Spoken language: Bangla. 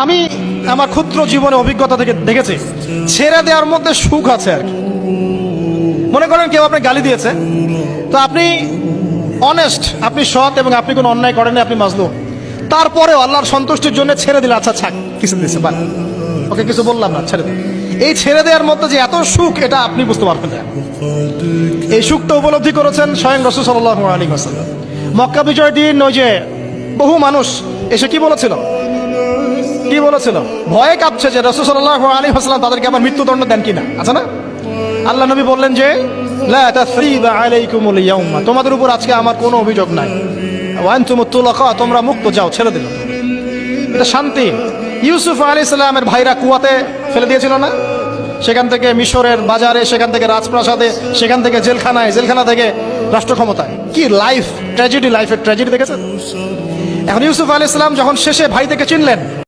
আমি আমার ক্ষুদ্র জীবনে অভিজ্ঞতা থেকে দেখেছি ছেড়ে দেওয়ার মধ্যে সুখ আছে আর কি। মনে করেন কেউ আপনি গালি দিয়েছে, তো আপনি অনেস্ট, আপনি সৎ এবং আপনি কোনো অন্যায় করেননি, আপনি মাজলুম, তারপরেও আল্লাহর সন্তুষ্টির জন্য ছেড়ে দিলে, আচ্ছা ছাক, কিছু দিচ্ছে বান, ওকে কিছু বললাম না, ছেড়ে দিন। এই ছেড়ে দেওয়ার মধ্যে যে এত সুখ, এটা আপনি বুঝতে পারবেন না। এই সুখটা উপলব্ধি করেছেন স্বয়ং রাসূল সাল্লাল্লাহু আলাইহি ওয়াসাল্লাম। মক্কা বিজয়ের দিন ওই যে বহু মানুষ এসে কি বলেছিল, ভয়ে কাঁপছে যে রাসূল সাল্লাল্লাহু আলাইহি ওয়াসাল্লাম তাদেরকে আবার মৃত্যুদণ্ড দেন কিনা, আছে না? আল্লাহ নবী বললেন যে লা তাসরিবা আলাইকুমুল ইয়াউমা, তোমাদের উপর আজকে আমার কোনো অভিযোগ নাই, ওয়া আনতুমুত তুলাকা, তোমরা মুক্ত, যাও, ছেড়ে দিল। এটা শান্তি। ইউসুফ আলাইহিস সালামের ভাইরা কুয়াতে ফেলে দিয়েছিল না, সেখান থেকে মিশরের বাজারে, সেখান থেকে রাজপ্রাসাদে, সেখান থেকে জেলখানায়, জেলখানা থেকে রাষ্ট্র ক্ষমতায়। কি লাইফ, ট্র্যাজেডি, লাইফের ট্র্যাজেডি দেখেছেন। এখন ইউসুফ আলাইহিস সালাম যখন শেষে ভাই থেকে চিনলেন,